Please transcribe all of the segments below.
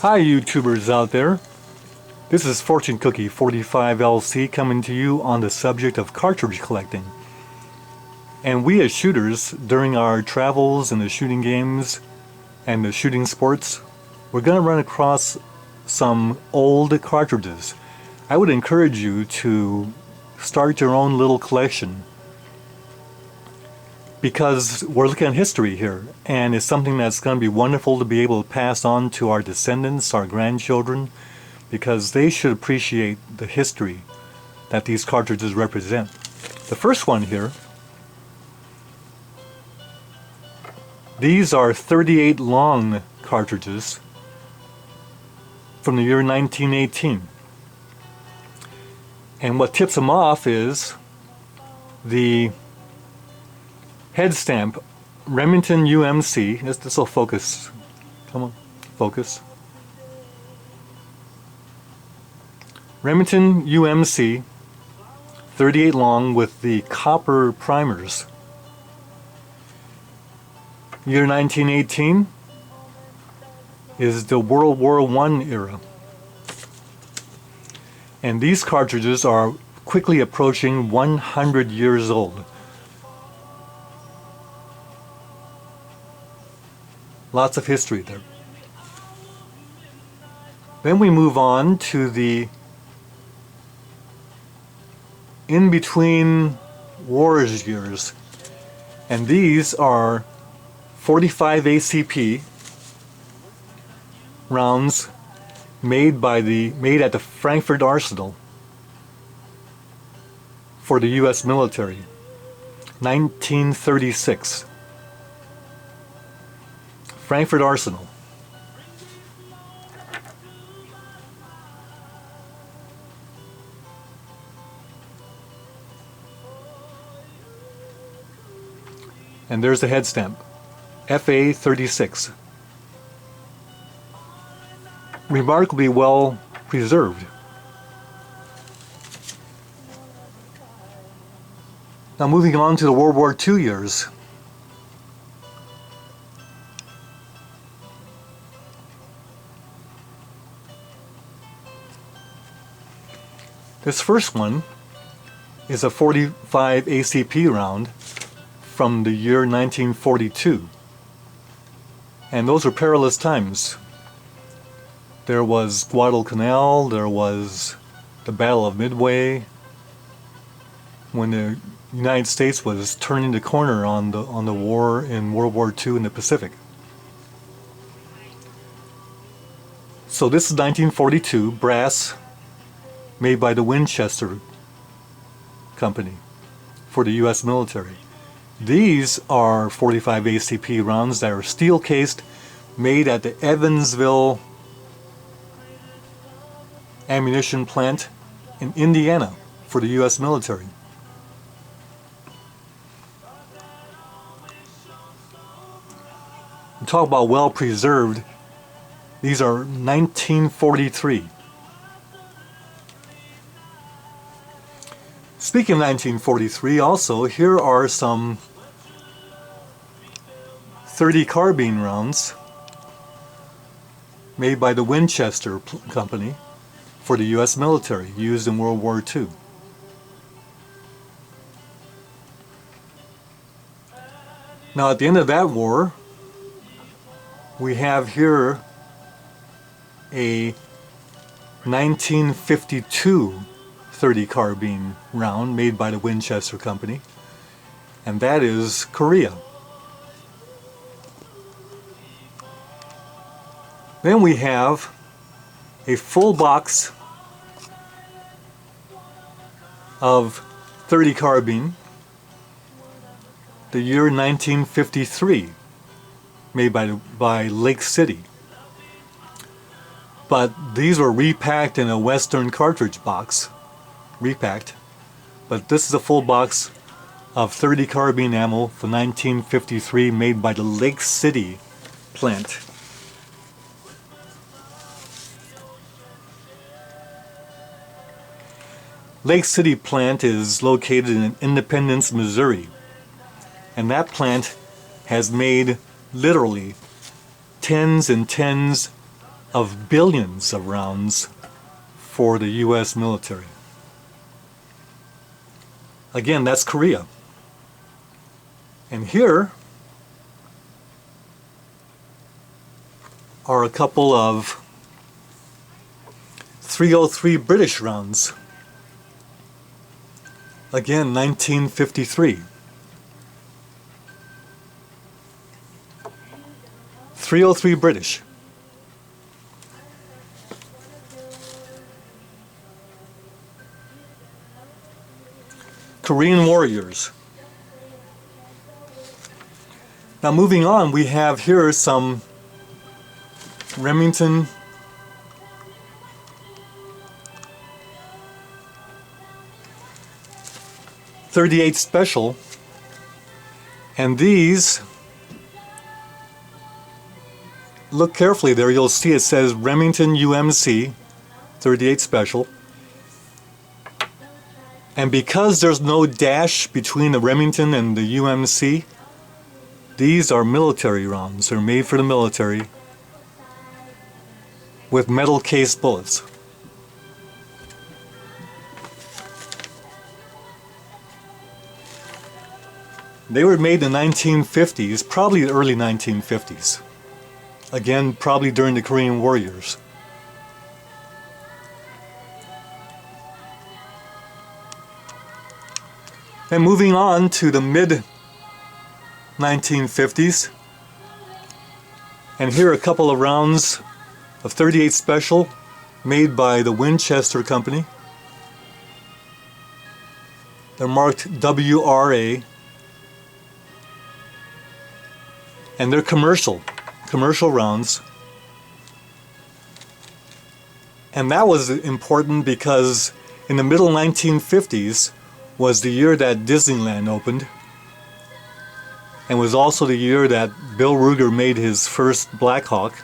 Hi YouTubers out there. This is Fortune Cookie 45LC coming to you on the subject of cartridge collecting. And we as shooters, during our travels in the shooting games and the shooting sports, we're going to run across some old cartridges. I would encourage you to start your own little collection, because we're looking at history here, and it's something that's going to be wonderful to be able to pass on to our descendants, our grandchildren, because they should appreciate the history that these cartridges represent. The first one here, these are 38 long cartridges from the year 1918. And what tips them off is the head stamp, Remington Umc. This will focus. Come on, focus. Remington Umc, 38 long with the copper primers. Year 1918 is the World War I era. And these cartridges are quickly approaching 100 years old. Lots of history there. Then we move on to the in-between wars years. And these are 45 ACP rounds made at the Frankfurt Arsenal for the US military. 1936. Frankfurt Arsenal. And there's the head stamp, FA 36. Remarkably well preserved. Now moving on to the World War II years. This first one is a 45 ACP round from the year 1942. And those were perilous times. There was Guadalcanal, there was the Battle of Midway, when the United States was turning the corner on the war in World War II in the Pacific. So this is 1942, brass, made by the Winchester Company for the US military. These are 45 ACP rounds that are steel cased, made at the Evansville ammunition plant in Indiana for the US military. And talk about well preserved. These are 1943. Speaking of 1943, also, here are some 30 carbine rounds made by the Winchester Company for the US military, used in World War II. Now at the end of that war, we have here a 1952 .30 carbine round made by the Winchester Company, and that is Korea. Then we have a full box of .30 carbine, the year 1953, made by Lake City. But these were repacked in a Western cartridge box. Repacked, but this is a full box of .30 carbine ammo for 1953, made by the Lake City plant. Lake City plant is located in Independence, Missouri, and that plant has made literally tens and tens of billions of rounds for the US military. Again, that's Korea. And here are a couple of .303 British rounds. Again, 1953. .303 British. Korean warriors. Now moving on, we have here some Remington .38 Special, and these, look carefully there, you'll see it says Remington Umc .38 Special, and because there's no dash between the Remington and the UMC, these are military rounds. They're made for the military with metal case bullets. They were made in the 1950s, probably the early 1950s. Again, probably during the Korean warriors. Then moving on to the mid 1950s, and here are a couple of rounds of .38 Special made by the Winchester Company. They're marked WRA, and they're commercial rounds. And that was important because in the middle 1950s was the year that Disneyland opened, and was also the year that Bill Ruger made his first Blackhawk,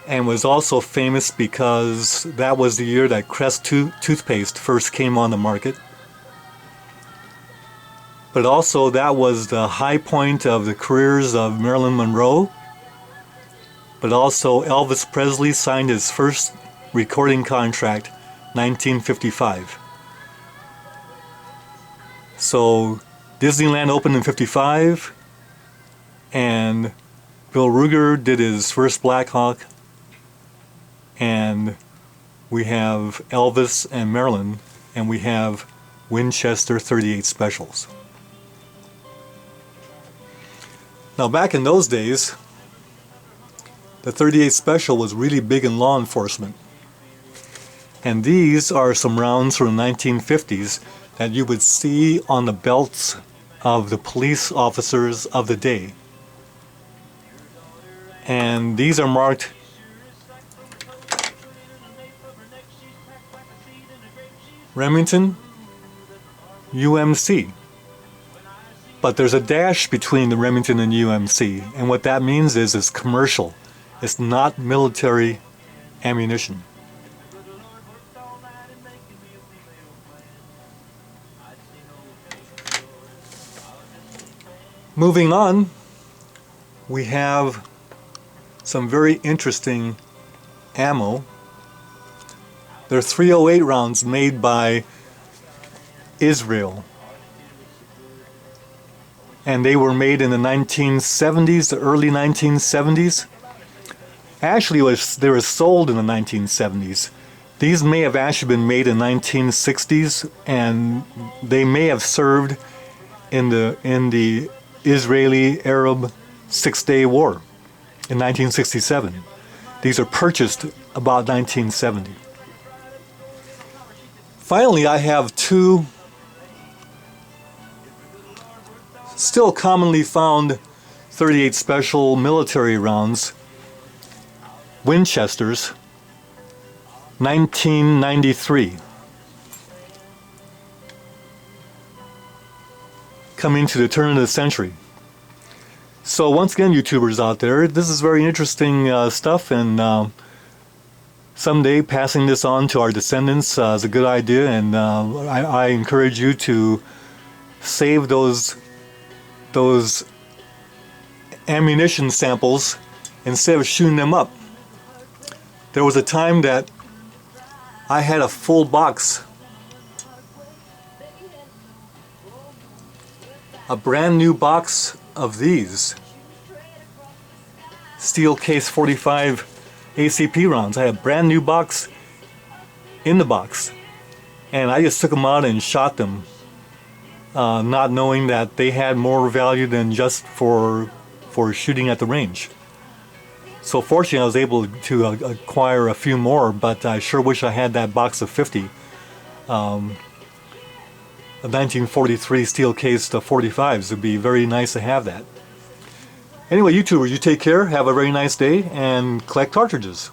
and was also famous because that was the year that Crest toothpaste first came on the market. But also that was the high point of the careers of Marilyn Monroe, but also Elvis Presley signed his first recording contract 1955. So Disneyland opened in '55, and Bill Ruger did his first Blackhawk, and we have Elvis and Marilyn, and we have Winchester .38 Specials. Now back in those days, the .38 Special was really big in law enforcement. And these are some rounds from the 1950s that you would see on the belts of the police officers of the day. And these are marked Remington UMC. But there's a dash between the Remington and UMC, and what that means is it's commercial. It's not military ammunition. Moving on, we have some very interesting ammo. They're .308 rounds made by Israel. And they were made in the 1970s, the early 1970s. Actually, they were sold in the 1970s. These may have actually been made in the 1960s, and they may have served in the Israeli-Arab Six-Day War in 1967. These are purchased about 1970. Finally, I have two still commonly found .38 Special military rounds, Winchesters, 1993. Coming to the turn of the century. So once again, YouTubers out there, this is very interesting stuff, and someday passing this on to our descendants is a good idea, and I encourage you to save those ammunition samples instead of shooting them up. There was a time that I had a full box, a brand new box of these steel case 45 ACP rounds. I had a brand new box in the box, and I just took them out and shot them, not knowing that they had more value than just for shooting at the range. So fortunately I was able to acquire a few more, but I sure wish I had that box of 50. A 1943 steel cased 45s would be very nice to have that. Anyway, YouTubers, you take care, have a very nice day, and collect cartridges.